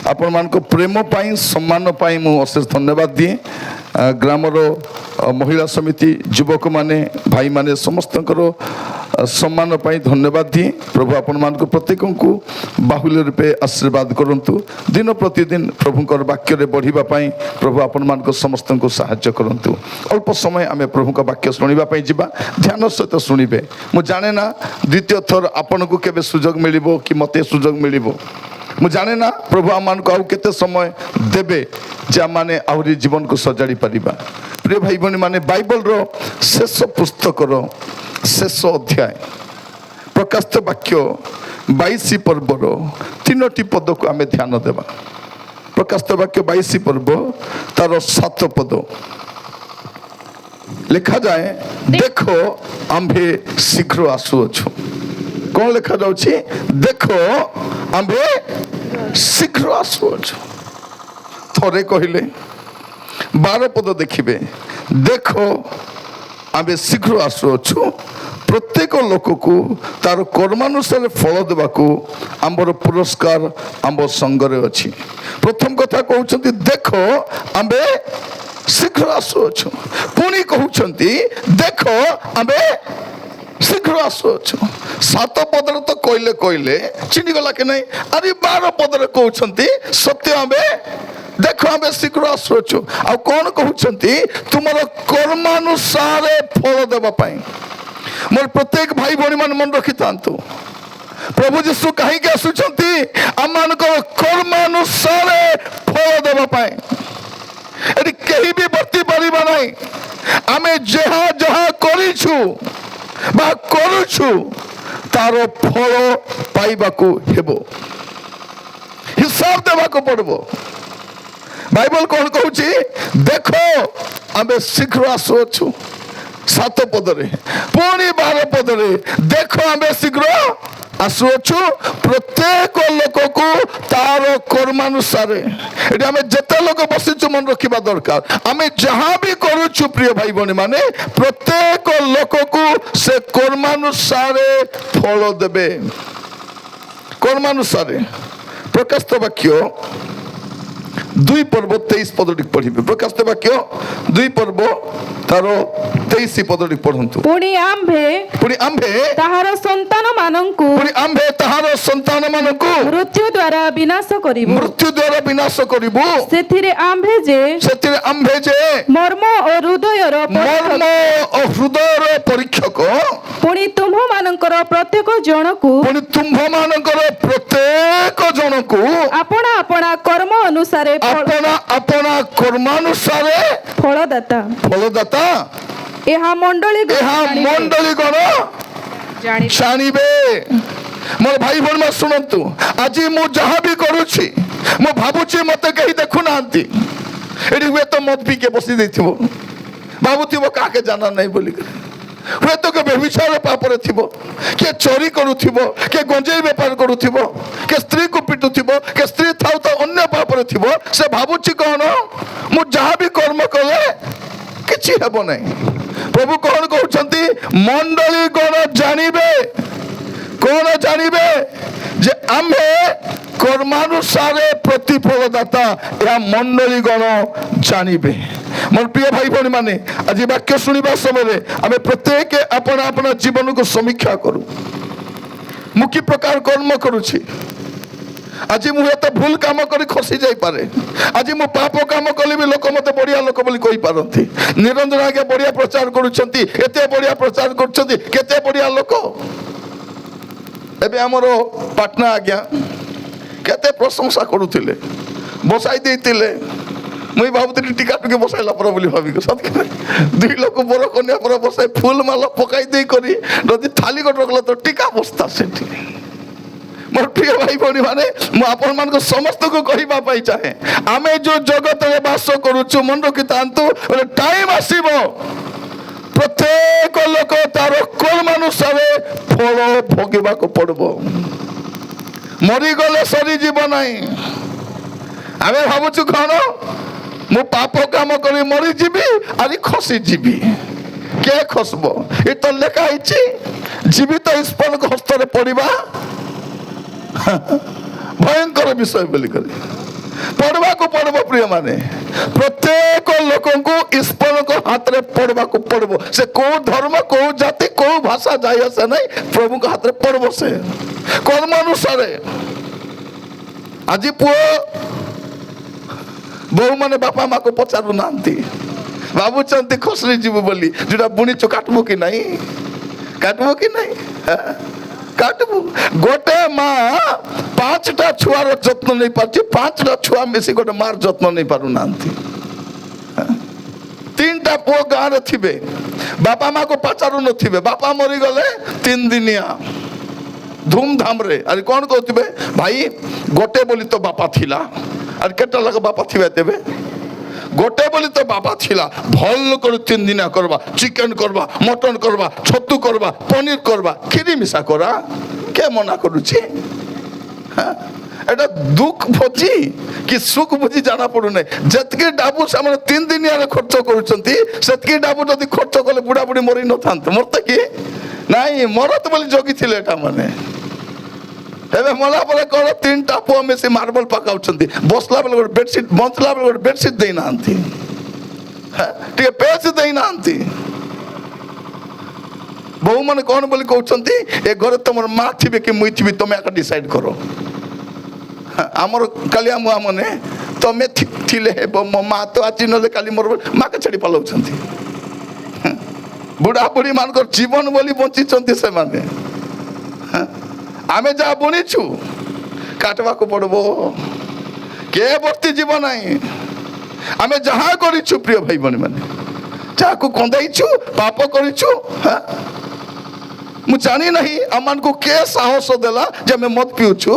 आपण मान प्रेम पाई सम्मान पाई मु अशेष धन्यवाद दिए ग्रामर महिला समिति युवक माने भाई माने समस्त सम्मान पाई धन्यवाद दिए प्रभु आपण मान प्रत्येक को बाहुल्य रूपे आशीर्वाद करंतु दिन प्रतिदिन प्रभुकर वाक्य रे बढ़िबा पाई प्रभु आपण मान समस्त को सहायता करंतु अल्प समय आमे प्रभुकर वाक्य सुनिबा पाई जिबा ध्यान सहित शुणिबे मु जाने ना द्वितीय थर आपण को केबे सुजोग मिलिबो कि मते सुजोग मिलिबो मु जाने ना प्रभु आम को आउ केते समय देबे जे आमाने आहुरी जीवन को सजाड़ी परिबा प्रिय भाई बहनी माने बाइबल रो शेष पुस्तक रो शेष अध्याय प्रकाशित वाक्य 22 पर्व रो 3टी पद को आमे ध्यान देबा प्रकाशित वाक्य 22 पर्व तार 7 पद लिखा जाए देखो आम्भे शीघ्र आसुअछु कौन लिखा जाउछि देखो आम्भे शीघ्र आसुअछु थरे कहिले 12 पद देखिबे देखो आम्भे शीघ्र आसुअछु प्रत्येक लोक को तार कर्मानुसार फल देवाकू आंबर पुरस्कार आंब संगरे अछि प्रथम कथा कहउछंती देखो आम्भे शीघ्र आसुअछु पुणी कहउछंती देखो आम्भे शीघ्र आसुअछु 7 पदर तो कहले कहले चिनी गला के नहीं अरे 12 पदर कहउछंती सत्य आम्भे देखो आम्भे शीघ्र आसुअछु आ कोन कहउछंती तुमर कर्मानुसार फल देबा पाई मोर प्रत्येक भाई भणी मन मन रखी थांतु प्रभु यीशु कहीं के आसुछंती आमान को कर्मानुसार फल देबा पाई एडी केही भी बर्ती परिबा नाही आमे जहा जहा करिछु बा करूछु तार फल पाइबाकू हेबो हिसाब देबाकू पड़बो बाइबल कौन कहूची देखो आमे शीघ्र आसुअछु 7 पदरे पुणी 12 पदरे देखो आमे शीघ्र आसुअछु प्रत्येक लोक को तार कर्मानुसार एटी आमे जते लोक बसिछु मन रखिबा दरकार आमे जहां भी करूछु प्रिय भाई बहनी माने प्रत्येक लोक को से कर्मानुसार फल देबे कर्मानुसार प्रकाशित वाक्य 2 पर्व 23 पद पढ़िबे प्रकाशित वाक्य 2 पर्व तार 23 पद पढ़ंतु पुणी आम्भे ताहार संतान मानंकु मृत्यु द्वारा विनाश करिबु सेथिरे आम्भे जे मर्म और हृदयर परीक्षक पुणी तुम्भ मानकर प्रत्येक जनकु अपना अपना कर्म अनुसार अपना कर्मानुसार फलदाता यह मंडली गण जानिबे मोर भाई बहन में सुनंतु आज मु जहाँ भी करूछि मु भाबुछि मते कहीं देखु नांती एडी हुए तो मत पी के बसी देथिबो भाबुथिबो काके जाना नहीं बोली हुए तो के व्यभिचार पापरे थिबो के चोरी करूथिबो के गंजेई व्यापार करूथिबो के स्त्री को पिटुथिबो के स्त्री थाउ तो अन्य पापरे थिबो से भाबुछि कोन मु जहाँ भी कर्म कले किछि हेबो नहीं प्रभु कौन कहउछंती मंडली गण जानिबे कौन जानिबे जे आम्हे कर्मानुसार प्रतिफलदाता या मंडली गण जानिबे मोर प्रिय भाई भणी माने आज वाक्य सुनिबा समय आमे प्रत्येक अपना अपना जीवन को समीक्षा करू मु कि प्रकार कर्म करूछि आज मु एत भूल काम करी खसी जाई पारे आज मु पाप काम कली भी लोक मते बढ़िया लोक बोली कहि पारंती निरंजन आगे बढ़िया प्रचार करूछंती एते बढ़िया प्रचार करूछंती केते बढ़िया लोक एबे हमरो पाटना आज्ञा केते प्रशंसा करूथिले बसाई देतिले मुई भाबुती टीका टुके बसाइला पर बोली भाबी सत दुई लोक बड़ कन्या पर बसाई फूल माला पकाई दे करी नदी थाली को रखला तो टीका बसता सेठी मोर प्रिय भाई भणी माने मु आपन मान को समस्त को कहिबा पाई चाहे आमे जो जगत रे वास करूछु मन रखि तांतु टाइम आसीबो प्रत्येक लोक तार कर्म अनुसार फल भोगिबा को पड़बो मरी गले सरी जीव नाही आमे भाबुछु कोन मु पाप काम करी मरी जीवी आरी खसी जीवी के खसबो ए तो लेखा हिची जीवित ईश्वर हस्त रे पड़िबा भयंकर विषय बोली कर ପଢବାକୁ ପଡିବ ପ୍ରିୟ ମାନେ, ପ୍ରତ୍ୟେକ ଲୋକଙ୍କୁ ଈଶ୍ୱରଙ୍କ ହାତରେ ପଡବାକୁ ପଡିବ। ସେ କୋଉ ଧର୍ମ, କୋଉ ଜାତି, କୋଉ ଭାଷା ଯାଇ ଆସେ ନାହିଁ, ପ୍ରଭୁଙ୍କ ହାତରେ ପଡିବ। ସେ କର୍ମ ଅନୁସାରେ। ଆଜି ପୁଅ ବୋହୂ ମାନେ ବାପା ମାକୁ ପଚାରୁ ନାହାନ୍ତି, ଭାବୁଛନ୍ତି ଖସରି ଯିବୁ ବୋଲି। ଯୋଉଟା ବୁଣିଛୁ କାଟବୁ କି ନାହିଁ, କାଟବୁ କି ନାହିଁ, କାଟବୁ। ଗୋଟେ ମା 5ଟା ଛୁଆର ଯତ୍ନ ନେଇ ପାରୁଛି, 5ଟା ଛୁଆ ମିଶି ଗୋଟେ ମାର ଯତ୍ନ ନେଇ ପାରୁନାହାନ୍ତି। 3ଟା ପୁଅ ଗାଁରେ ଥିବେ, ବାପା ମାକୁ ପଚାରୁ ନଥିବେ। ବାପା ମରିଗଲେ 3 ଦିନିଆ ଧୁମଧାମରେ ଆରେ କ'ଣ କହୁଥିବେ, ଭାଇ ଗୋଟେ ବୋଲି ତ ବାପା ଥିଲା। ଆରେ କେତେ ଲୋକ ବାପା ଥିବେ ତେବେ? ଗୋଟେ ବୋଲି ତ ବାପା ଥିଲା। ଭଲ করে 3 ଦିନିଆ করবা, চিকেন করবা, মটন করবা, ছতু করবা, পনির করবা, খিরি মিশা করা। কে মনা করুছি? এটা দুঃখ বুঝি কি সুখ বুঝি জানা পড়ুনি। যেতকি ডাবু ସେମାନେ 3 ଦିନିଆରେ ଖର୍ଚ୍ଚ କରୁଛନ୍ତି, ସେତିକି ডাবু ଯଦି ଖର୍ଚ୍ଚ କଲେ ବୁଢା ବୁଢୀ ମରି ନଥାନ୍ତେ। ମରତେ କି ନାଇଁ, ମରତ ବୋଲି ଜଗିଥିଲେ ଏଟା ମାନେ। ଏବେ ମଲା ପରେ କ'ଣ 3ଟା ପୁଅ ମିଶି ମାର୍ବଲ ପକାଉଛନ୍ତି। ବସିଲା ବେଳେ ଗୋଟେ ବେଡସିଟ୍, ବଞ୍ଚିଲା ବେଳେ ଗୋଟେ ବେଡସିଟ୍ ଦେଇନାହାନ୍ତି, ଟିକେ ପେଜ ଦେଇନାହାନ୍ତି। ବୋହୂ ମାନେ କ'ଣ ବୋଲି କହୁଛନ୍ତି, ଏ ଘରେ ତମର ମା ଥିବେ କି ମୁଇଁ ଥିବି, ତମେ ଏକା ଡିସାଇଡ୍ କର। ଆମର କାଲିଆ ମୁଆ ମାନେ ତମେ ଥିଲେ ହେବ, ମୋ ମା ତ ଆଜି ନହେଲେ କାଲି ମୋର ମାକେ ଛାଡ଼ି ପଳାଉଛନ୍ତି। ବୁଢା ବୁଢୀ ମାନଙ୍କର ଜୀବନ ବୋଲି ବଞ୍ଚିଛନ୍ତି ସେମାନେ। ଆମେ ଯାହା ବୁଣିଛୁ କାଟବାକୁ ପଡିବ, କେ ବର୍ତ୍ତି ଯିବ ନାହିଁ। ଆମେ ଯାହା କରିଛୁ ପ୍ରିୟ ଭାଇ ଭଉଣୀ ମାନେ, ଯାହାକୁ କନ୍ଦେଇଛୁ, ପାପ କରିଛୁ, ମୁଁ ଜାଣି ନାହିଁ ଆମମାନଙ୍କୁ କେ ସାହସ ଦେଲା ଯେ ଆମେ ମଦ ପିଉଛୁ।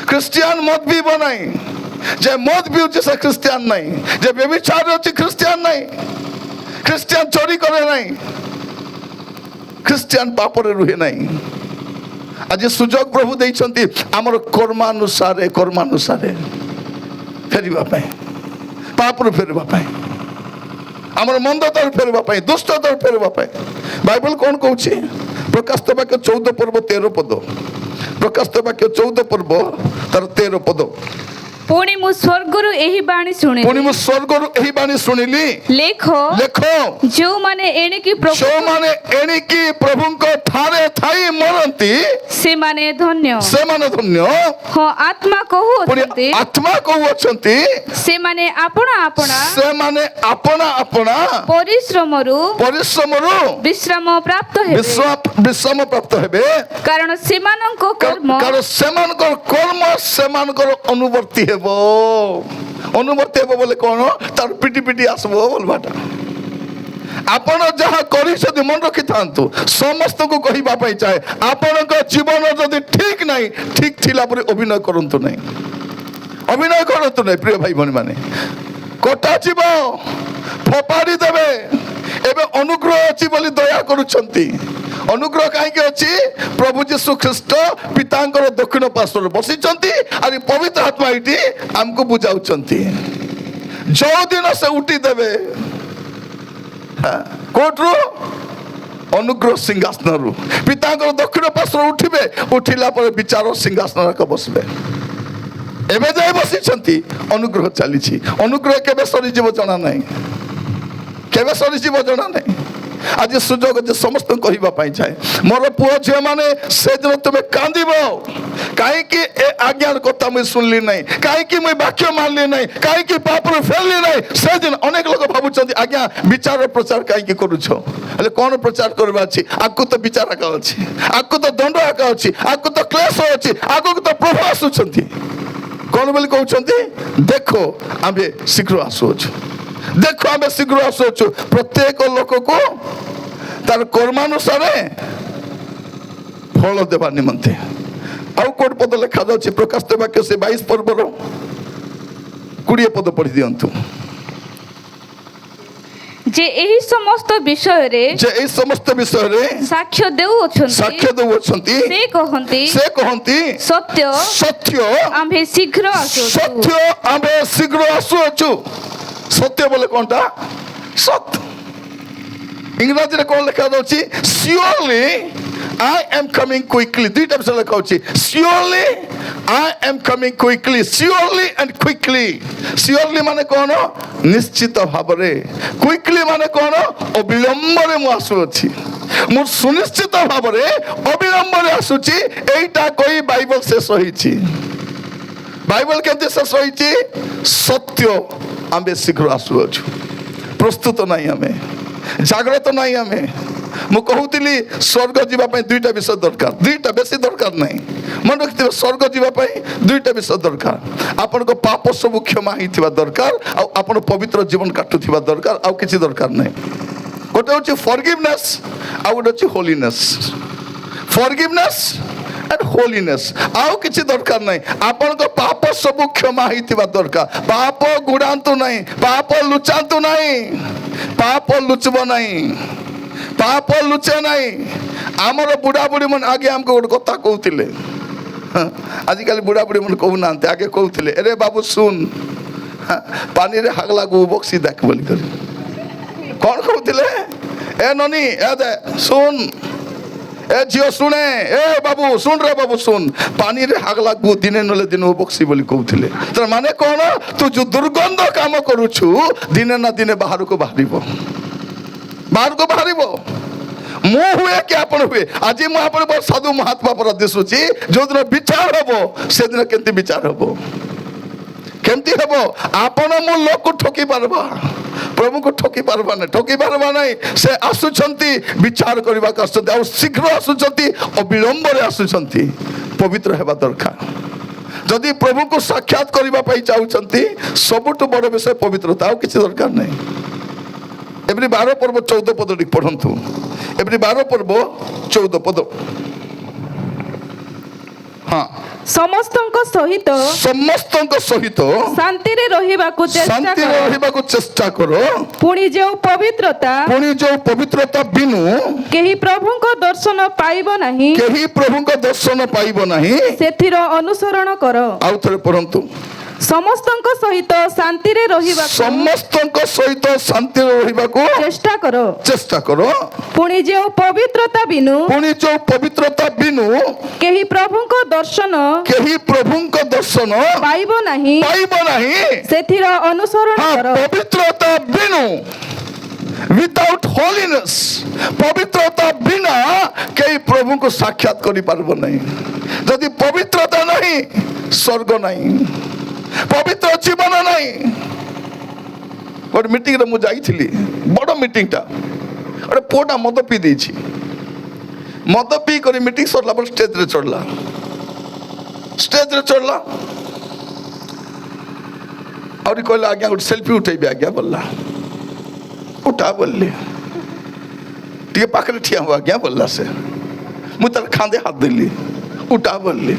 ଖ୍ରୀଷ୍ଟିଆନ ମଦ ପିଇବ ନାହିଁ, ଯେ ମଦ ପିଉଛି ସେ ଖ୍ରୀଷ୍ଟିଆନ ନାହିଁ, ଯେ ବ୍ୟଭିଚାର ଅଛି ଖ୍ରୀଷ୍ଟିଆନ ନାହିଁ, ଖ୍ରୀଷ୍ଟିଆନ ଚୋରି କରେ ନାହିଁ, ଖ୍ରୀଷ୍ଟିଆନ ପାପରେ ରୁହେ ନାହିଁ। ଆଜି ସୁଯୋଗ ପ୍ରଭୁ ଦେଇଛନ୍ତି ଆମର କର୍ମାନୁସାରେ ଫେରିବା ପାଇଁ, ପାପରୁ ଫେରିବା ପାଇଁ, ଆମର ମନ୍ଦ ତର ଫେରିବା ପାଇଁ, ଦୁଷ୍ଟ ତର ଫେରିବା ପାଇଁ। ବାଇବଲ କ'ଣ କହୁଛି? ପ୍ରକାଶିତ ବାକ୍ୟ 14 ପର୍ବ 13 ପଦ। ପ୍ରକାଶିତ ବାକ୍ୟ 14 ପର୍ବ ତାର 13 ପଦ। ପୁଣି ମୁଁ ସ୍ୱର୍ଗରୁ ଏହି ବାଣୀ ଶୁଣିଲି, ଲେଖ ଯେଉଁମାନେ ଏଣିକି ପ୍ରଭୁଙ୍କ ଠାରେ ଥାଇ ମରନ୍ତି ସେମାନେ ଧନ୍ୟ। ହଁ, ଆତ୍ମା କହୁଅଛନ୍ତି ସେମାନେ ଆପଣା ଆପଣା ପରିଶ୍ରମରୁ ବିଶ୍ରାମ ପ୍ରାପ୍ତ ହେବେ, କାରଣ ସେମାନଙ୍କ କର୍ମ ସେମାନଙ୍କର ଅନୁବର୍ତ୍ତୀ ହେବ। ଅନୁବର୍ତ୍ତୀ ହେବ ବୋଲେ କ'ଣ? ତାର ପିଟି ପିଟି ଆସିବ ବୋଲବାଟା। ଆପଣ ଯାହା କରିଛନ୍ତି ମନେ ରଖିଥାନ୍ତୁ। ସମସ୍ତଙ୍କୁ କହିବା ପାଇଁ ଚାହେଁ, ଆପଣଙ୍କ ଜୀବନ ଯଦି ଠିକ ନାହିଁ, ଠିକ ଥିଲା ପରେ ଅଭିନୟ କରନ୍ତୁ ନାହିଁ, ପ୍ରିୟ ଭାଇ ଭଉଣୀ ମାନେ। କଟା ଯିବ, ଫୋପାଡ଼ି ଦେବେ। ଏବେ ଅନୁଗ୍ରହ ଅଛି ବୋଲି ଦୟା କରୁଛନ୍ତି। ଅନୁଗ୍ରହ କାହିଁକି ଅଛି? ପ୍ରଭୁ ଯୀଶୁ ଖ୍ରୀଷ୍ଟ ପିତାଙ୍କର ଦକ୍ଷିଣ ପାର୍ଶ୍ୱରେ ବସିଛନ୍ତି, ଆରି ପବିତ୍ର ଆତ୍ମା ଏଇଠି ଆମକୁ ବୁଝାଉଛନ୍ତି। ଯୋଉଦିନ ସେ ଉଠି ଦେବେ କୋର୍ଟରୁ, ଅନୁଗ୍ରହ ସିଂହାସନରୁ, ପିତାଙ୍କର ଦକ୍ଷିଣ ପାର୍ଶ୍ୱରେ ଉଠିବେ, ଉଠିଲା ପରେ ବିଚାର ସିଂହାସନରେ ବସିବେ। ଏବେ ଯାଇ ବସିଛନ୍ତି, ଅନୁଗ୍ରହ ଚାଲିଛି। ଅନୁଗ୍ରହ କେବେ ସରିଯିବ ଜଣା ନାହିଁ, କେବେ ସରିଯିବ ଜଣା ନାହିଁ। ଆଜି ସୁଯୋଗ ଯେ ସମସ୍ତଙ୍କୁ କହିବା ପାଇଁ ଚାହେଁ, ମୋର ପୁଅ ଝିଅ ମାନେ, ସେଦିନ ତୁମେ କାନ୍ଦିବ, କାହିଁକି ଏ ଆଜ୍ଞାର କଥା ମୁଇଁ ଶୁଣିଲି ନାହିଁ, କାହିଁକି ମୁଇଁ ବାକ୍ୟ ମାନିଲି ନାହିଁ, କାହିଁକି ପାପରୁ ଫେରିଲି ନାହିଁ। ସେଦିନ ଅନେକ ଲୋକ ଭାବୁଛନ୍ତି, ଆଜ୍ଞା ବିଚାର ପ୍ରଚାର କାହିଁକି କରୁଛ? ହେଲେ କ'ଣ ପ୍ରଚାର କରିବା ଅଛି? ଆଗକୁ ତ ବିଚାର ଏକା ଅଛି, ଆଗକୁ ତ ଦଣ୍ଡ ଏକା ଅଛି, ଆଗକୁ ତ କ୍ଲେଶ ଅଛି, ଆଗକୁ ତ ପ୍ରଭୁ ଆସୁଛନ୍ତି। କ'ଣ ବୋଲି କହୁଛନ୍ତି? ଦେଖ ଆମେ ଶୀଘ୍ର ଆସୁଅଛୁ, ପ୍ରତ୍ୟେକ ଲୋକକୁ ତାର କର୍ମାନୁସାରେ ଫଳ ଦେବା ନିମନ୍ତେ। ଆଉ କୋଉଠି ପଦ ଲେଖା ଯାଉଛି? ପ୍ରକାଶିତ ବାକ୍ୟ ସେ 22 ପର୍ବର 20 ପଦ ପଢି ଦିଅନ୍ତୁ। ଯେ ଏହି ସମସ୍ତ ବିଷୟରେ ସାକ୍ଷ୍ୟ ଦେଉଅଛନ୍ତି, ସେ କହନ୍ତି ସତ୍ୟ ଆମ୍ଭେ ଶୀଘ୍ର ଆସୁଅଛୁ। ସତ୍ୟ ବୋଲେ କଣଟା? ସତ୍ୟ। ଇଂରାଜୀରେ କ'ଣ ଲେଖା ଯାଉଛି? Surely I am coming quickly ଦୁଇଟା ବିଷୟ ଲେଖା ଅଛି surely I am coming quickly surely and quickly surely ମାନେ କ'ଣ ନିଶ୍ଚିତ ଭାବରେ quickly ମାନେ କ'ଣ ଅବିଳମ୍ବରେ ମୁଁ ଆସୁଅଛି ମୁଁ ସୁନିଶ୍ଚିତ ଭାବରେ ଅବିଳମ୍ବରେ ଆସୁଛି ଏଇଟା କହି ବାଇବଲ ଶେଷ ହେଇଛି ବାଇବଲ କେମିତି ଶେଷ ହେଇଛି ସତ୍ୟ ଆମେ ଶୀଘ୍ର ଆସୁଅଛୁ ପ୍ରସ୍ତୁତ ନାହିଁ ଆମେ ଜାଗ୍ରତ ନାହିଁ ଆମେ ମୁଁ କହୁଥିଲି ସ୍ୱର୍ଗ ଯିବା ପାଇଁ ଦୁଇଟା ବିଷୟ ଦରକାର ଦୁଇଟା ବେଶୀ ଦରକାର ନାହିଁ ମନେ ରଖିଥିବେ ସ୍ୱର୍ଗ ଯିବା ପାଇଁ ଦୁଇଟା ବିଷୟ ଦରକାର ଆପଣଙ୍କ ପାପ ସବୁ କ୍ଷମା ହେଇଥିବା ଦରକାର ଆଉ ଆପଣ ପବିତ୍ର ଜୀବନ କାଟୁଥିବା ଦରକାର ଆଉ କିଛି ଦରକାର ନାହିଁ ଗୋଟେ ହେଉଛି ଫରଗିଭନେସ୍ ଆଉ ଗୋଟେ ହେଉଛି ହୋଲିନେସ୍ ଫରଗିଭନେସ୍ and holiness ଆଉ କିଛି ଦରକାର ନାହିଁ ଆପଣଙ୍କ ପାପ ସବୁ କ୍ଷମା ହେଇଥିବା ଦରକାର ପାପ ଗୁଡ଼ାନ୍ତୁ ନାହିଁ ପାପ ଲୁଚାନ୍ତୁ ନାହିଁ ପାପ ଲୁଚିବ ନାହିଁ ପାପ ଲୁଚେ ନାହିଁ ଆମର ବୁଢ଼ାବୁଢ଼ୀ ମାନେ ଆଗେ ଆମକୁ ଗୋଟେ କଥା କହୁଥିଲେ ଆଜିକାଲି ବୁଢ଼ାବୁଢ଼ୀ ମାନେ କହୁନାହାନ୍ତି ଆଗେ କହୁଥିଲେ ଆରେ ବାବୁ ଶୁଣ ପାଣିରେ ହାଗଲାକୁ ବକ୍ସି ଦେଖ ବୋଲି କରି କ'ଣ କହୁଥିଲେ ଏ ନନି ଏ ଦେ ଶୁଣ ए झियो शुणे ए बाबू शुण रे बाबू शुण पानी रे हागलागु दिने नले दिन बक्सी बोली कहउथिले तर माने कोन तू जो दुर्गंध काम करूछु दिने ना दिने बाहर को बाहरिबो मु हुए कि आपण हुए आज मु आपण साधु महात्मा पर दिसुची जो दिन विचार हबो से दिन केंति विचार हबो केमती हबो आपण मु लोक ठोकी पारबा प्रभु को ठोकी पारबा नहीं से आसुचंती विचार करबा आसुचंती आ शीघ्र आसुचंती अविलंबर आसुचंती पवित्र हेबा दरकार जदि प्रभु को साक्षात करबा पई चाहुचंती सबटु बड़ विषय पवित्रता आ किछि दरकार नहीं एवरी 12 पर्व 14 पद पढ़ंतु एवरी 12 पर्व 14 पद हाँ समस्तଙ୍କ ସହିତ ଶାନ୍ତି ରେ ରହିବାକୁ ଚେଷ୍ଟା କର ପୁଣି ଯେଉଁ ପବିତ୍ରତା ବିନୁ କେହି ପ୍ରଭୁଙ୍କ ଦର୍ଶନ ପାଇବ ନାହିଁ ସେଥିର ଅନୁସରଣ କର ଆଉ ଥରେ ପଢ଼ନ୍ତୁ ସମସ୍ତଙ୍କ ସହିତ ଶାନ୍ତିରେ ରହିବାକୁ ଚେଷ୍ଟା କର ପୁଣି ଯେଉଁ ପବିତ୍ରତା ବିନୁ କେହି ପ୍ରଭୁଙ୍କ ଦର୍ଶନ ପାଇବ ନାହିଁ ସେଥିର ଅନୁସରଣ କର ପବିତ୍ରତା ବିନୁ without holiness पवित्रता बिना कई प्रभु को साक्षात करि पारबो नहीं यदि पवित्रता नहीं स्वर्ग नहीं पवित्र जीवन नहीं गोटे मीटिंग रे मु जाइथिली बड़ मीटिंग टा अरे पोटा मद पी देछि मद पी करी मीटिंग सरला पर स्टेज रे चढ़ला और कहला आज्ञा गोटे सेल्फी उठेबी आज्ञा बोलला उठा बोलली टे पाखे ठिया हुआ आज्ञा बोलला से मु तार खांदे हाथ देली उठा बोलली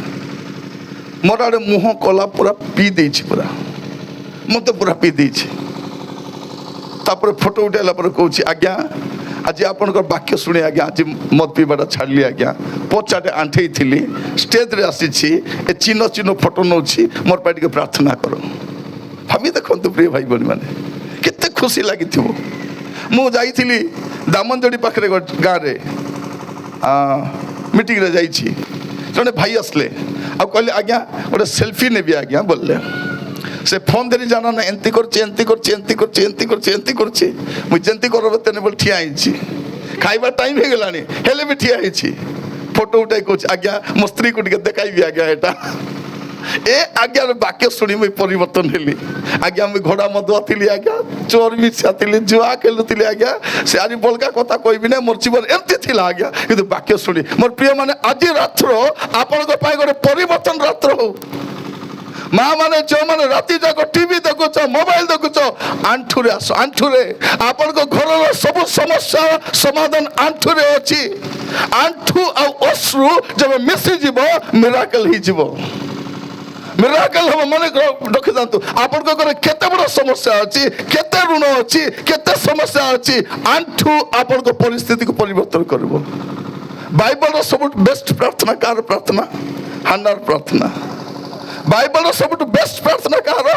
मोर आड़े मुह कला पूरा पी देछि पूरा मत पूरा पी देछि तापर फोटो उठेला पर कहूछि आज्ञा आज आपनकर वाक्य सुने आज्ञा आज मत पीबाटा छाड़ली आज्ञा पचाटे आंठे थिली स्टेज रे आसीछि ए चिन्ह फोटो नौछि मोर पाई के प्रार्थना करो भाभी देखंतु प्रिय भाई बहन माने केते खुशी लागिथिबो मु जाइथिली दामनजोड़ी पाखरे गाँ रे मीटिंग रे जाइछि जने भाई असले आ कहले आज्ञा गोटे सेल्फी नेबी आज्ञा बोलले से फोन धरी जाना ना एंती करछि मु जेंती करबे तने बोल ठिया आइछि खाइबा टाइम हे गेलानी हेले भी ठिया आइछि फोटो उठाई कहछि आज्ञा मो स्त्री को टिके देखाइबी आज्ञा एटा ए आज्ञा वाक्य शुणी मुझे परिवर्तन हेली आज्ञा मुझे घोड़ा मधुआ थी आज्ञा चोर मिसा थी जुआ खेलुली आज्ञा से आज बलका कथा कहबी ना मोर जीवन एमती थी आज्ञा कि वाक्य शुणी मोर प्रिय माने आज रात्र आपण गोटे परिवर्तन रात्र हो माँ माने जो माने राति जाक टीवी देखुच मोबाइल देखुच आंठुरे आस आंठुरे आपण घर सब समस्या समाधान आंठुरे अच्छी आंठु आ अश्रु जब मिसी जीव मिराकल ही जीव मिराकल हम मन रखी था आपण केते बड़ समस्या अच्छी केते ऋण अच्छी केते समस्या अच्छी आंठु आपण परिस्थिति को परिवर्तन कर बाइबल सब बेस्ट प्रार्थना कार प्रार्थना हान्नार प्रार्थना बाइबल सब बेस्ट प्रार्थना कार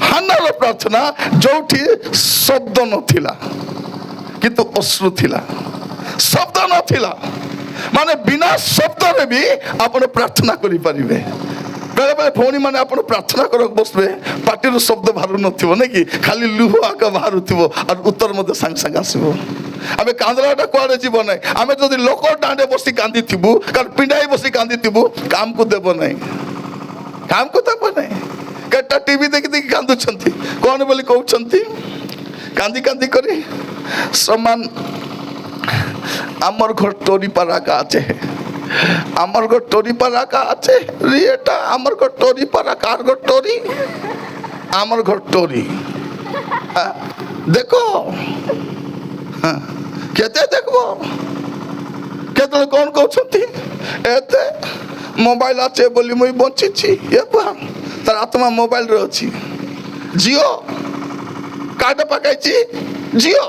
हान्नार प्रार्थना जोठी शब्द नथिला किंतु अश्रु थिला शब्द नथिला ମାନେ ବିନା ଶବ୍ଦରେ ବି ଆପଣ ପ୍ରାର୍ଥନା କରିପାରିବେ। ବେଳେ ବେଳେ ଭଉଣୀ ମାନେ ଆପଣ ପ୍ରାର୍ଥନା କରିବାକୁ ବସିବେ, ପାଟିରୁ ଶବ୍ଦ ବାହାରୁ ନଥିବ ନାଇଁ କି, ଖାଲି ଲୁହ ଆଗ ବାହାରୁଥିବ ଆଉ ଉତ୍ତର ମଧ୍ୟ ସାଙ୍ଗେ ସାଙ୍ଗେ ଆସିବ। ଆମେ କାନ୍ଦଲାଟା କୁଆଡ଼େ ଯିବ ନାହିଁ। ଆମେ ଯଦି ଲୋକ ଦାଣ୍ଡେ ବସି କାନ୍ଦିଥିବୁ, କାରଣ ପିଣ୍ଡାଇ ବସି କାନ୍ଦିଥିବୁ, କାମକୁ ଦେବ ନାହିଁ, କାମକୁ ଦେବ ନାହିଁ। କେଟା ଟିଭି ଦେଖି ଦେଖି କାନ୍ଦୁଛନ୍ତି, କ'ଣ ବୋଲି କହୁଛନ୍ତି, କାନ୍ଦି কান্দি করে সমান আমার ঘর টরি পারাকা আছে, আমার ঘর টরি পারাকা আছে রে, এটা আমার ঘর টরি পারা, কার ঘর টরি, আমার ঘর টরি। দেখো কেতে দেখব, কেତେବେଳେ କ'ଣ କହୁଛନ୍ତି, ଏତେ ମୋବାଇଲ আছে ବୋଲି ମୁଇଁ ବଞ୍ଚିଛି। ଏ ବା ତାର ଆତ୍ମା ମୋବାଇଲରେ ଅଛି। ଝିଅ କାର୍ଡ ପକାଇଛି, ଝିଅ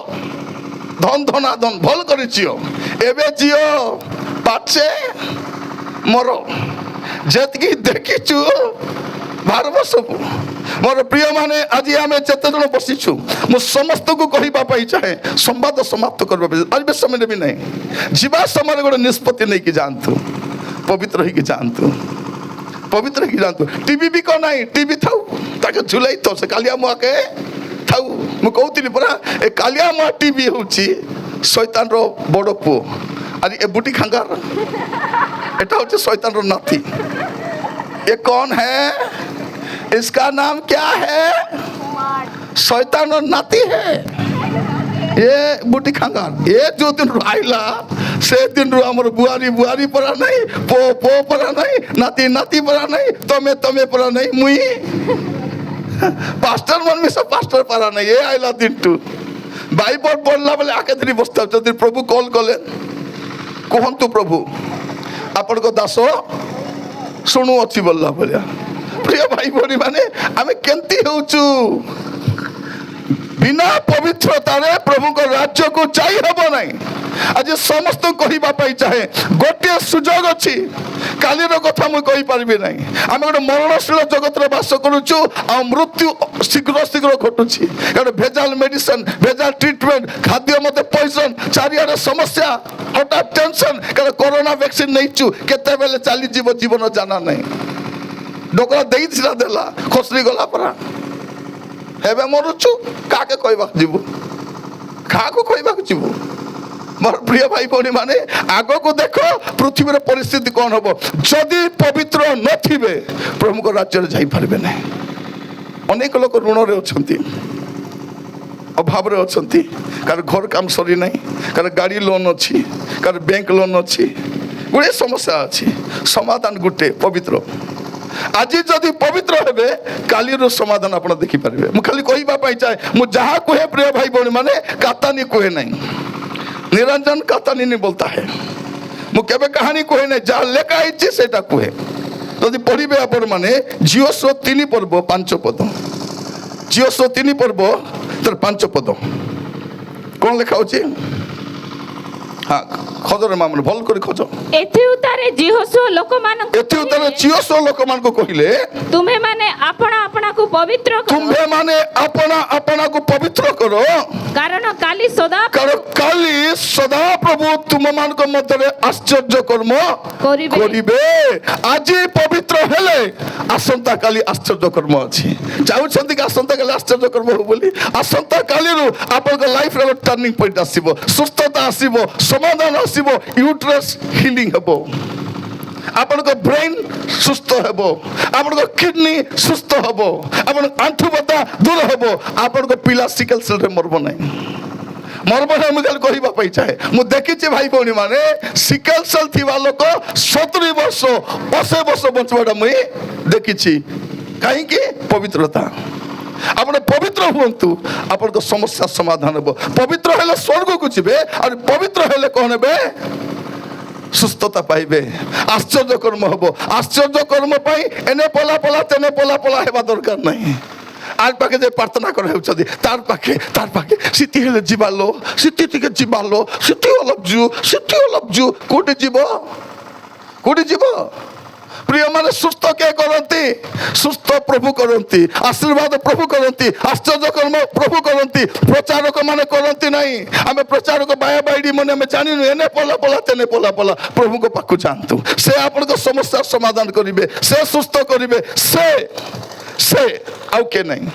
ଧନ ଧନା ଧନ ଭଲ କରି ଝିଅ। ଏବେ ଝିଅ ପାଛେ ମୋର ଯେତିକି ଦେଖିଛୁ ଭାରବ ସବୁ। ମୋର ପ୍ରିୟ ମାନେ, ଆଜି ଆମେ ଯେତେ ଜଣ ବସିଛୁ, ମୁଁ ସମସ୍ତଙ୍କୁ କହିବା ପାଇଁ ଚାହେଁ, ସମ୍ବାଦ ସମାପ୍ତ କରିବା ପାଇଁ ଆଜି ବେଶ ସମୟ ବି ନାହିଁ। ଯିବା ସମୟରେ ଗୋଟେ ନିଷ୍ପତ୍ତି ନେଇକି ଯାଆନ୍ତୁ, ପବିତ୍ର ହେଇକି ଯାଆନ୍ତୁ, ପବିତ୍ର ହେଇକି ଯାଆନ୍ତୁ। ଟିଭି ବି କ'ଣ ନାହିଁ, ଟିଭି ଥାଉ, ତାকে ଝୁଲାଇ ଥାଉ, ସେ କାଲିଆ ମୁଆଁକେ ଥାଉ। ମୁଁ କହୁଥିଲି ପରା, ଏ କାଲିଆ ମୁଆଁ ଟିଭି ହେଉଛି ଶୈତାନର ବଡ଼ ପୁଅ, ଆରେ ଏ ବୁଟି ଖାଙ୍ଗାର ଏଟା ହେଉଛି ଶୈତାନର ନାତି। ये कौन है, इसका नाम क्या है, शैतान और नाती है ये बुटी खांगार। ये जो दिन आइला से दिन रू हमर बुआरी बुआरी परा नहीं, पो पो परा नहीं, नाती नाती परा नहीं, तमे तमे परा नहीं, मुई पास्टर मन में सब पास्टर परा नहीं। ये आइला दिन टू बाइबल पढ़ला बेले आके धरी बसता, जदि प्रभु कॉल कले कहतु प्रभु आपण को दास शुणु अच्छी बोलला भलिया। प्रिय भाई भौणी माने, आमे केंती होचु, बिना पवित्रतारे प्रभु को राज्य को जाई हबो नहीं। आज समस्त कहिबा पाई चाहे गोटे सुजोग अछि, कालीर कथा मु कहि पारबी नहीं। आमे गोटे मरणशील जगत रे वास करूछु, आ मृत्यु शीघ्र शीघ्र घटुछि, कारण भेजाल मेडिसिन, भेजाल ट्रीटमेंट, खाद्य मते पॉइजन, चारियारे समस्या, हठात टेंशन, कारण कोरोना वैक्सीन नैछु, केते बेले चाली जीव जीवन जाना नहीं। डोकरा देई छिला देला, खसरी गला परा, हेबे मरुछु, काके कहबा जीवु, काको कहबा जीवु। मोर प्रिय भाई भौणी माने, आग को देखो पृथ्वी परिस्थिति कौन हम, जदि पवित्र नथिबे प्रभु को राज्य रे जाई पारबे नहीं। अनेक लोक ऋण रे अछंती, अभाव रे अछंती, कार घर काम सरी नहीं, कार गाड़ी लोन अछि, कार बैंक लोन अछि, गुड़े समस्या अछि। समाधान गुटे पवित्र। आज जदि पवित्र हेबे, कालीर समाधान आपण देखि पारबे। मु खाली कहिबा पाई चाहे, मु जहा कहे प्रिय भाई भौणी माने, कातानी कहे नहीं, निरंजन कातानी नहीं बोलता है। मु केबे कहानी कहे नहीं, जहा लेखा आइछि सेटा कहे। जदि पढ़िबे आपण माने, जियोस्व 3 पर्व 5 पद, जियोस्व 3 पर्व तर 5 पद कोन लेखा होछि। हाँ खजर मामले भल कर खज। एथि उतारे जिहोशुआ लोक मान को कहिले, तुम्हे माने अपना अपना को पवित्र करो, तुम्हे माने अपना अपना को पवित्र करो, कारण काली सदा प्रभु तुम मान को मध्य आश्चर्य कर्म करिबे। आज पवित्र हेले आसंता काली आश्चर्य कर्म अछि। चाहुछंती कि आसंता काली आश्चर्य कर्म हो बोली, आसंता काली रो आपन को लाइफ रे टर्निंग पॉइंट आसीबो, सुस्थता आसीबो, समाधान आसीबो, यूट्रस हिलिंग हेबो, आपन को ब्रेन सुस्थ हेबो, आपन को किडनी सुस्थ हेबो, आपन आंठु बता दूर हेबो, आपन को पिला सिकल सेल रे मरबो नहीं। मरबो नहीं मुगल कहिबा पई चाहे। मु देखिछि भाई भौणी माने, सिकल सेल थिबा लोक 70 वर्ष 80 वर्ष बचबाडा मुई देखिछि। काहे कि पवित्रता। आपण पवित्र हुंतु, आपण को समस्या समाधान हेबो। पवित्र हेले स्वर्ग को जिबे, और पवित्र हेले कोन हेबे, सुस्थता पाइबे, आश्चर्य कर्म हेबो। आश्चर्य कर्म पाई एने पला पला तेने पला पला हेबा दरकार नहीं। आज पाके जे प्रार्थना कर हेउछदी, तार पाके सिटी हेले जिबालो, सिटी टिके जिबालो, सिटी अलप जू कोटे जिबो প্রিয় মানে সুস্থ কে କରନ୍ତି সুস্থ প্রভু କରନ୍ତି আশীর্বাদ প্রভু କରନ୍ତି আশ্চর্য কর্ম প্রভু କରନ୍ତି প্রচারক মানে କରନ୍ତି ନାହିଁ ଆମେ ପ୍ରଚାରକ ବାୟା ବାଇଡି ମାନେ ଆମେ ଜାଣିନୁ ଏନେ ପଲା ପଲା ତେନେ ପଲା ପଲା ପ୍ରଭୁଙ୍କ ପାଖକୁ ଯାଆନ୍ତୁ ସେ ଆପଣଙ୍କ ସମସ୍ୟାର ସମାଧାନ କରିବେ ସେ ସୁସ୍ଥ କରିବେ ସେ ଆଉ କେ ନାହିଁ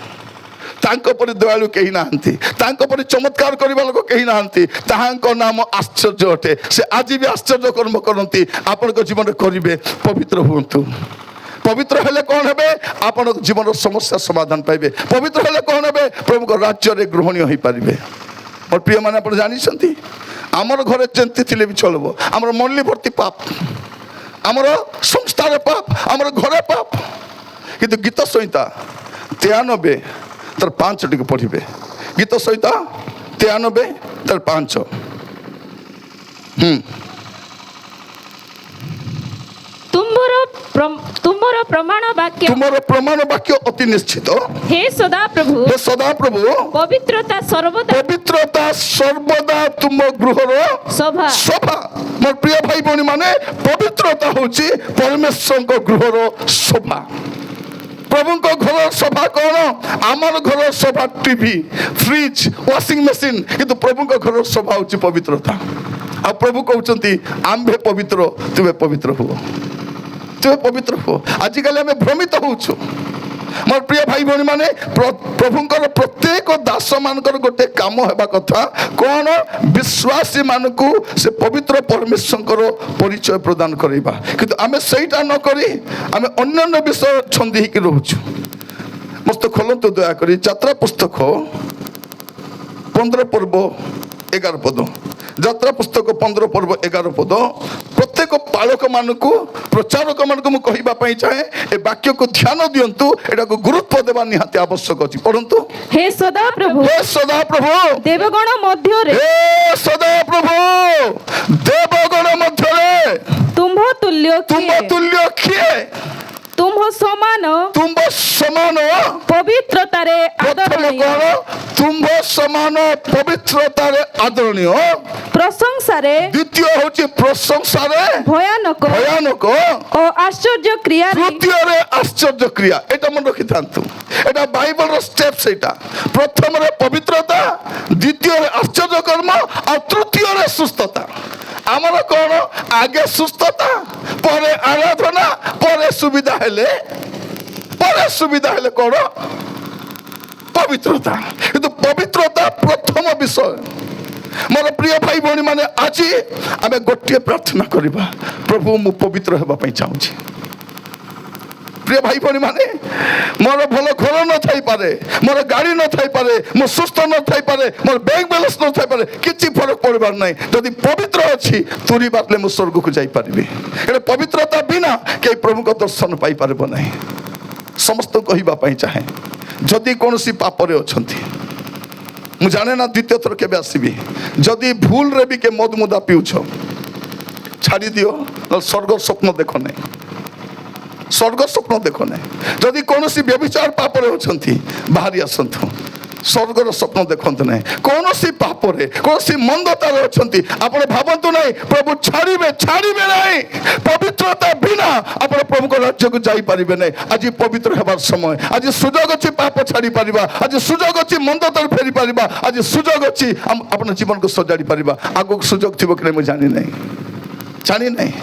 ତାଙ୍କ ପରି ଦୟାଳୁ କେହି ନାହାନ୍ତି ତାଙ୍କ ପରି ଚମତ୍କାର କରିବା ଲୋକ କେହି ନାହାନ୍ତି ତାହାଙ୍କ ନାମ ଆଶ୍ଚର୍ଯ୍ୟ ଅଟେ ସେ ଆଜି ବି ଆଶ୍ଚର୍ଯ୍ୟ କର୍ମ କରନ୍ତି ଆପଣଙ୍କ ଜୀବନରେ କରିବେ ପବିତ୍ର ହୁଅନ୍ତୁ ପବିତ୍ର ହେଲେ କ'ଣ ହେବେ ଆପଣଙ୍କ ଜୀବନର ସମସ୍ୟା ସମାଧାନ ପାଇବେ ପବିତ୍ର ହେଲେ କ'ଣ ହେବେ ପ୍ରଭୁଙ୍କ ରାଜ୍ୟରେ ଗ୍ରହଣୀୟ ହୋଇପାରିବେ ମୋର ପ୍ରିୟମାନେ ଆପଣ ଜାଣିଛନ୍ତି ଆମର ଘରେ ଯେମିତି ଥିଲେ ବି ଚଳିବ ଆମର ମଣ୍ଡଳୀ ଭର୍ତ୍ତି ପାପ ଆମର ସଂସ୍ଥାରେ ପାପ ଆମର ଘରେ ପାପ କିନ୍ତୁ ଗୀତ ସଂହିତା 93 ତାର 5 ଟିକେ ପଢ଼ିବେ ଗୀତ ସଂହିତା 93 ତାର 5 ତୁମର ପ୍ରମାଣ ବାକ୍ୟ ଅତି ନିଶ୍ଚିତ ହେ ସଦାପ୍ରଭୁ ପବିତ୍ରତା ସର୍ବଦା ତୁମ ଗୃହର ଶୋଭା ମୋର ପ୍ରିୟ ଭାଇ ଭଉଣୀ ମାନେ ପବିତ୍ରତା ହେଉଛି ପରମେଶ୍ୱରଙ୍କ ଗୃହର ଶୋଭା ପ୍ରଭୁଙ୍କ ଘରର ଶୋଭା କ'ଣ ଆମର ଘରର ଶୋଭା ଟିଭି ଫ୍ରିଜ ୱାସିଂ ମେସିନ୍ କିନ୍ତୁ ପ୍ରଭୁଙ୍କ ଘରର ଶୋଭା ହେଉଛି ପବିତ୍ରତା ଆଉ ପ୍ରଭୁ କହୁଛନ୍ତି ଆମ୍ଭେ ପବିତ୍ର ତୁମେ ପବିତ୍ର ହୁଅ ତୁମେ ପବିତ୍ର ହୁଅ ଆଜିକାଲି ଆମେ ଭ୍ରମିତ ହେଉଛୁ ମୋର ପ୍ରିୟ ଭାଇ ଭଉଣୀ ମାନେ ପ୍ରଭୁଙ୍କର ପ୍ରତ୍ୟେକ ଦାସ ମାନଙ୍କର ଗୋଟେ କାମ ହେବା କଥା କ'ଣ ବିଶ୍ୱାସୀ ମାନଙ୍କୁ ସେ ପବିତ୍ର ପରମେଶ୍ୱରଙ୍କର ପରିଚୟ ପ୍ରଦାନ କରିବା କିନ୍ତୁ ଆମେ ସେଇଟା ନ କରି ଆମେ ଅନ୍ୟାନ୍ୟ ବିଷୟ ଛନ୍ଦି ହେଇକି ରହୁଛୁ ମସ୍ତ ଖୋଲନ୍ତୁ ଦୟାକରି ଯାତ୍ରା ପୁସ୍ତକ 15 ପର୍ବ 11 ପଦ ଯାତ୍ରା ପୁସ୍ତକ 15 ପର୍ବ 11 ପଦ ପ୍ରତ୍ୟେକ ପାଳକ ମାନଙ୍କୁ ପ୍ରଚାରକ ମାନଙ୍କୁ ମୁଁ କହିବା ପାଇଁ ଚାହେଁ ଏ ବାକ୍ୟକୁ ଧ୍ୟାନ ଦିଅନ୍ତୁ ଏଟାକୁ ଗୁରୁତ୍ୱ ଦେବା ନିହାତି ଆବଶ୍ୟକ ଅଛି ପଢ଼ନ୍ତୁ ହେ ସଦାପ୍ରଭୁ ଦେବଗଣ ମଧ୍ୟରେ ତୁମ୍ଭ ତୁଲ୍ୟ କିଏ ତୁମ୍ଭ ସମାନ ପବିତ୍ରତାରେ ଆଦରଣୀୟ ପ୍ରଶଂସାରେ ଦ୍ୱିତୀୟ ହେଉଛି ପ୍ରଶଂସାରେ ଭୟାନକ ଓ ଆଶ୍ଚର୍ଯ୍ୟ କ୍ରିୟା ତୃତୀୟରେ ଆଶ୍ଚର୍ଯ୍ୟ କ୍ରିୟା এটা মনে ରଖିଥାନ୍ତୁ এটা ବାଇବଲର ଷ୍ଟେପ୍ ସେଇଟା ପ୍ରଥମରେ ପବିତ୍ରତା ଦ୍ୱିତୀୟରେ ଆଶ୍ଚର୍ଯ୍ୟ କର୍ମ ଆଉ ତୃତୀୟରେ ସୁସ୍ଥତା ଆମର କ'ଣ ଆଗେ ସୁସ୍ଥତା ପରେ ଆରାଧନା ପରେ ସୁବିଧା ହେଲେ କ'ଣ ପବିତ୍ରତା କିନ୍ତୁ ପବିତ୍ରତା ପ୍ରଥମ ବିଷୟ ମୋର ପ୍ରିୟ ଭାଇ ଭଉଣୀ ମାନେ ଆଜି ଆମେ ଗୋଟିଏ ପ୍ରାର୍ଥନା କରିବା ପ୍ରଭୁ ମୁଁ ପବିତ୍ର ହେବା ପାଇଁ ଚାହୁଁଛି ପ୍ରିୟ ଭାଇ ଭଉଣୀ ମାନେ ମୋର ଭଲ ଘର ନଥାଇପାରେ ମୋର ଗାଡ଼ି ନଥାଇପାରେ ମୁଁ ସୁସ୍ଥ ନଥାଇପାରେ ମୋର ବ୍ୟାଙ୍କ ବାଲାନ୍ସ ନଥାଇପାରେ କିଛି ଫରକ ପଡ଼ିବାର ନାହିଁ ଯଦି ପବିତ୍ର ଅଛି ତୁରି ବାଟଲେ ମୁଁ ସ୍ୱର୍ଗକୁ ଯାଇପାରିବି ଏଟା ପବିତ୍ରତା ବିନା କେହି ପ୍ରଭୁଙ୍କ ଦର୍ଶନ ପାଇପାରିବ ନାହିଁ ସମସ୍ତଙ୍କୁ କହିବା ପାଇଁ ଚାହେଁ ଯଦି କୌଣସି ପାପରେ ଅଛନ୍ତି ମୁଁ ଜାଣେ ନା ଦ୍ୱିତୀୟ ଥର କେବେ ଆସିବି ଯଦି ଭୁଲରେ ବି କେ ମଦ ମୁଦା ପିଉଛ ଛାଡ଼ିଦିଅ ନହେଲେ ସ୍ୱର୍ଗ ସ୍ୱପ୍ନ ଦେଖ ନାହିଁ ସ୍ୱର୍ଗ ସ୍ୱପ୍ନ ଦେଖ ନାହିଁ ଯଦି କୌଣସି ବ୍ୟଭିଚାର ପାପରେ ଅଛନ୍ତି ବାହାରି ଆସନ୍ତୁ ସ୍ୱର୍ଗର ସ୍ୱପ୍ନ ଦେଖନ୍ତୁ ନାହିଁ କୌଣସି ପାପରେ କୌଣସି ମନ୍ଦତାରେ ଅଛନ୍ତି ଆପଣ ଭାବନ୍ତୁ ନାହିଁ ପ୍ରଭୁ ଛାଡ଼ିବେ ନାହିଁ ପବିତ୍ରତା ବିନା ଆପଣ ପ୍ରଭୁଙ୍କ ରାଜ୍ୟକୁ ଯାଇପାରିବେ ନାହିଁ ଆଜି ପବିତ୍ର ହେବାର ସମୟ ଆଜି ସୁଯୋଗ ଅଛି ପାପ ଛାଡ଼ି ପାରିବା ଆଜି ସୁଯୋଗ ଅଛି ମନ୍ଦତାରୁ ଫେରି ପାରିବା ଆଜି ସୁଯୋଗ ଅଛି ଆପଣ ଜୀବନକୁ ସଜାଡ଼ି ପାରିବା ଆଗକୁ ସୁଯୋଗ ଥିବ କି ନାହିଁ ମୁଁ ଜାଣି ନାହିଁ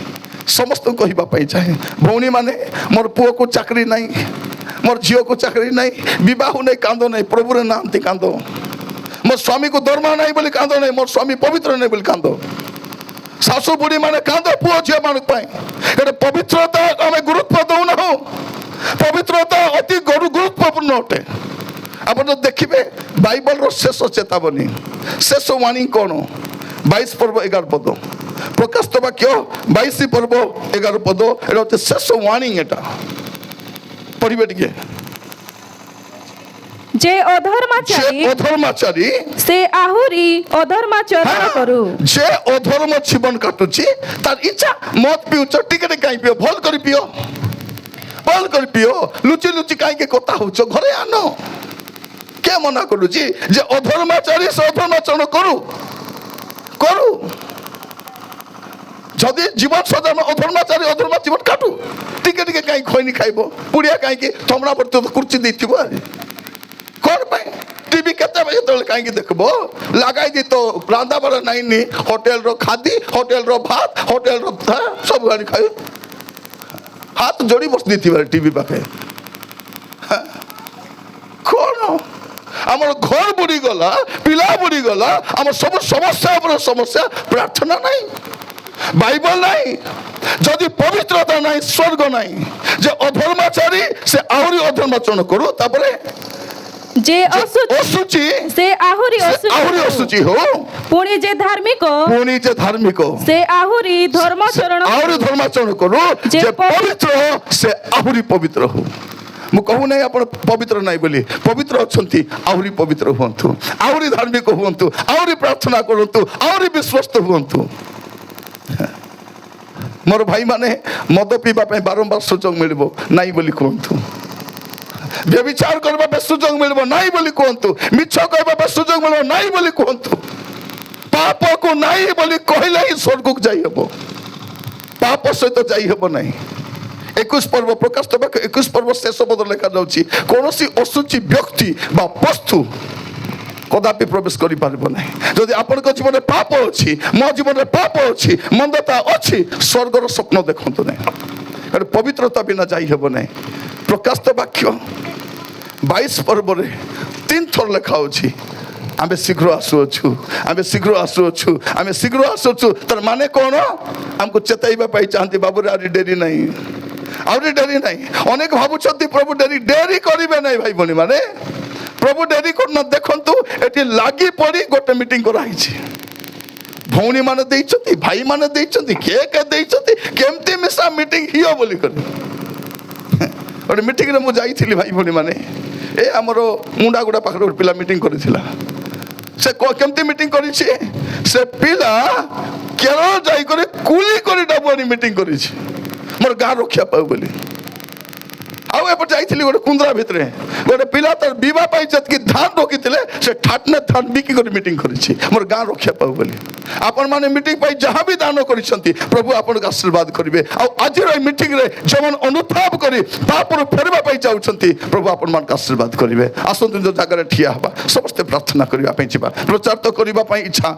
ସମସ୍ତଙ୍କୁ କହିବା ପାଇଁ ଚାହେଁ ଭଉଣୀମାନେ ମୋର ପୁଅକୁ ଚାକିରି ନାହିଁ ମୋର ଝିଅକୁ ଚାକିରି ନାହିଁ ବିବାହ ନାହିଁ କାନ୍ଦ ନାହିଁ ପ୍ରଭୁରେ ନାହାନ୍ତି କାନ୍ଦ ମୋ ସ୍ୱାମୀକୁ ଦରମା ନାହିଁ ବୋଲି କାନ୍ଦ ନାହିଁ ମୋର ସ୍ୱାମୀ ପବିତ୍ର ନାହିଁ ବୋଲି କାନ୍ଦ ଶାଶୁ ବୁଢ଼ୀ ମାନେ କାନ୍ଦ ପୁଅ ଝିଅ ମାନଙ୍କ ପାଇଁ ଏଟା ପବିତ୍ରତା ଆମେ ଗୁରୁତ୍ୱ ଦେଉନାହୁଁ ପବିତ୍ରତା ଅତି ଗୁରୁତ୍ୱପୂର୍ଣ୍ଣ ଅଟେ ଆପଣ ଦେଖିବେ ବାଇବଲର ଶେଷ ଚେତାବନୀ ଶେଷ ୱାର୍ଣ୍ଣିଂ କ'ଣ 22 ପର୍ବ 11 ପଦ ପ୍ରକାଶିତ ବାକ୍ୟ 22 ପର୍ବ 11 ପଦ এটা হচ্ছে শেষ ওয়ার্নিং এটা পড়িবে টিকে যে অধর্মাচারী সে আহুরি অধর্মাচরণ করু যে অধর্ম জীবন কাটুছি তার ইচ্ছা মদ পিউছ টিকে কাই পিও ভাল করে পিও লুচি কাইকে কথা হউছ ঘরে আনো কে মনা করুছি যে অধর্মাচারী সে অধর্মাচরণ করু যদি জীবন সজানো অধর্মাচারী অধর্মা জীবন কাটু টিকে টিকে কাହିଁ ଖଇନି ଖାଇବ ପୁଡ଼ିଆ କାହିଁକି ଥମଣା ବର୍ତ୍ତ କୁର୍ଚି ଦେଇଥିବ ଆଜି କ'ଣ ପାଇଁ টিভি କେତେବେଳେ ଯେତେବେଳେ କାହିଁକି ଦେଖିବ ଲାଗାଇ ଦେଇ ତ ରାନ୍ଧା ବାଢ଼ା ନାଇଁନି ହୋଟେଲର ଖାଦି ହୋଟେଲର ଭାତ ହୋଟେଲର ସବୁ ଆଣି ଖାଇ ହାତ ଯୋଡ଼ି ବସି ଦେଇଥିବେ ଟିଭି ପାଖେ କ'ଣ ଆମର ଘର ବୁଡ଼ିଗଲା ପିଲା ବୁଡ଼ିଗଲା ଆମର ସବୁ ସମସ୍ୟା ଉପରେ ସମସ୍ୟା ପ୍ରାର୍ଥନା ନାହିଁ ବାଇବଲ ନାହିଁ ଯଦି ପବିତ୍ରତା ନାହିଁ ସ୍ୱର୍ଗ ନାହିଁ ଯେ ଅଧର୍ମାଚାରୀ ସେ ଆହୁରି ଅଧର୍ମାଚରଣ କରୁ ତାପରେ जे ଅଶୁଚି ସେ ଆହୁରି ଅଶୁଚି ହଉ ପୁଣି ଯେ ଧାର୍ମିକ ସେ ଆହୁରି ଧର୍ମାଚରଣ କରୁ ଯେ ପବିତ୍ର ସେ ଆହୁରି ପବିତ୍ର ହଉ ମୁଁ କହୁନାହିଁ ଆପଣ ପବିତ୍ର ନାହିଁ ବୋଲି ପବିତ୍ର ଅଛନ୍ତି ଆହୁରି ପବିତ୍ର ହୁଅନ୍ତୁ ଆହୁରି ଧାର୍ମିକ ହୁଅନ୍ତୁ ଆହୁରି ପ୍ରାର୍ଥନା କରନ୍ତୁ ଆହୁରି ବିଶ୍ୱସ୍ତ ହୁଅନ୍ତୁ ମୋର ଭାଇମାନେ ମଦ ପିଇବା ପାଇଁ ବାରମ୍ବାର ସୁଯୋଗ ମିଳିବ ନାହିଁ ବୋଲି କୁହନ୍ତୁ ବ୍ୟଭିଚାର କରିବା ପାଇଁ ସୁଯୋଗ ମିଳିବ ନାହିଁ ବୋଲି କୁହନ୍ତୁ ମିଛ କହିବା ପାଇଁ ସୁଯୋଗ ମିଳିବ ନାହିଁ ବୋଲି କୁହନ୍ତୁ ପାପକୁ ନାହିଁ ବୋଲି କହିଲେ ହିଁ ସ୍ୱର୍ଗକୁ ଯାଇ ହେବ ପାପ ସହିତ ଯାଇ ହେବ ନାହିଁ 21 ପର୍ବ ପ୍ରକାଶ 21 ପର୍ବ ଶେଷ ପଦ ଲେଖାଯାଉଛି କୌଣସି ଅଶୁଚି ବ୍ୟକ୍ତି ବା ବସ୍ତୁ କଦାପି ପ୍ରବେଶ କରିପାରିବ ନାହିଁ ଯଦି ଆପଣଙ୍କ ଜୀବନରେ ପାପ ଅଛି ମୋ ଜୀବନରେ ପାପ ଅଛି ମନ୍ଦତା ଅଛି ସ୍ୱର୍ଗର ସ୍ୱପ୍ନ ଦେଖନ୍ତୁ ନାହିଁ ପବିତ୍ରତା ବିନା ଯାଇ ହେବ ନାହିଁ ପ୍ରକାଶ ବାକ୍ୟ 22 ପର୍ବରେ 3 ଥର ଲେଖା ଅଛି ଆମେ ଶୀଘ୍ର ଆସୁଅଛୁ ତାର ମାନେ କ'ଣ ଆମକୁ ଚେତାଇବା ପାଇଁ ଚାହାନ୍ତି ବାବୁରେ ଆହୁରି ଡେରି ନାହିଁ ଅନେକ ଭାବୁଛନ୍ତି ପ୍ରଭୁ ଡେରି କରିବେ ନାହିଁ ଭାଇ ଭଉଣୀ ମାନେ ପ୍ରଭୁ ଡେରି କରୁନା ଦେଖନ୍ତୁ ଏଠି ଲାଗି ପଡ଼ି ଗୋଟେ ମିଟିଂ କରାହେଇଛି ଭଉଣୀ ମାନେ ଦେଇଛନ୍ତି ଭାଇମାନେ ଦେଇଛନ୍ତି କିଏ ଦେଇଛନ୍ତି କେମିତି ମିଶା ମିଟିଂ ହିଅ ବୋଲି କରି ଗୋଟେ ମିଟିଂରେ ମୁଁ ଯାଇଥିଲି ଭାଇ ଭଉଣୀ ମାନେ ଏ ଆମର ମୁଣ୍ଡାଗୁଡ଼ା ପାଖରେ ଗୋଟେ ପିଲା ମିଟିଂ କରିଥିଲା ସେ କେମିତି ମିଟିଂ କରିଛି ସେ ପିଲା କେରଳ ଯାଇକରି କୁଲି କରି ଡାବୁ ଆଣି ମିଟିଂ କରିଛି ମୋର ଗାଁ ରକ୍ଷା ପାଉ ବୋଲି ଆଉ ଏପଟେ ଯାଇଥିଲି ଗୋଟେ କୁନ୍ଦ୍ରା ଭିତରେ ଗୋଟେ ପିଲା ତାର ବିବାହ ପାଇଁ ଯେତିକି ଧାନ ରଖିଥିଲେ ସେ ଠାଟନେ ଧାନ ବିକି କରି ମିଟିଂ କରିଛି ମୋର ଗାଁ ରକ୍ଷା ପାଉ ବୋଲି ଆପଣମାନେ ମିଟିଂ ପାଇଁ ଯାହା ବି ଦାନ କରିଛନ୍ତି ପ୍ରଭୁ ଆପଣଙ୍କୁ ଆଶୀର୍ବାଦ କରିବେ ଆଉ ଆଜିର ଏହି ମିଟିଂରେ ଯେଉଁମାନେ ଅନୁତାପ କରି ପାପରୁ ଫେରିବା ପାଇଁ ଚାହୁଁଛନ୍ତି ପ୍ରଭୁ ଆପଣମାନଙ୍କୁ ଆଶୀର୍ବାଦ କରିବେ ଆସନ୍ତୁ ନିଜ ଜାଗାରେ ଠିଆ ହେବା ସମସ୍ତେ ପ୍ରାର୍ଥନା କରିବା ପାଇଁ ଯିବା ପ୍ରଚାର ତ କରିବା ପାଇଁ ଇଚ୍ଛା